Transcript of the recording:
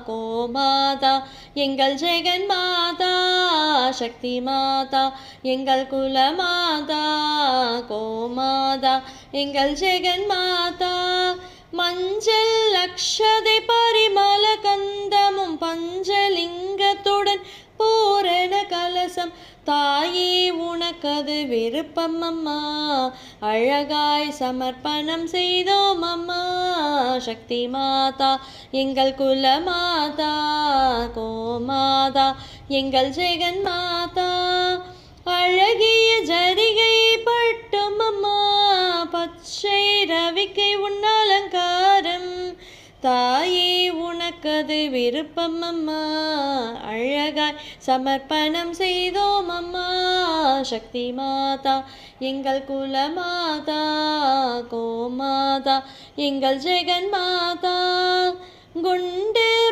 கோமாதா எங்கள் ஜெகன் மாதா சக்தி மாதா எங்கள் குலமாதா கோமாதா எங்கள் ஜெகன் மாதா மஞ்சள் அக்ஷதை பரிமள கந்தமும் பஞ்சலிங்கத்துடன் பூரண கலசம் தாயே உனக்கது விருப்பம் அம்மா அழகாய் சமர்ப்பணம் செய்தோம் அம்மா சக்தி மாதா எங்கள் குலமாதா கோமாதா எங்கள் ஜெகன் மாதா அழகிய ஜரிகை பட்டும் அம்மா பச்சை ரவிக்கை உன் அலங்காரம் தாயே உனக்கது விருப்பம் அம்மா அழகாய் சமர்ப்பணம் செய்தோம் அம்மா சக்தி மாதா எங்கள் குலமாதா கோமாதா எங்கள் ஜெகன் மாதா குண்டு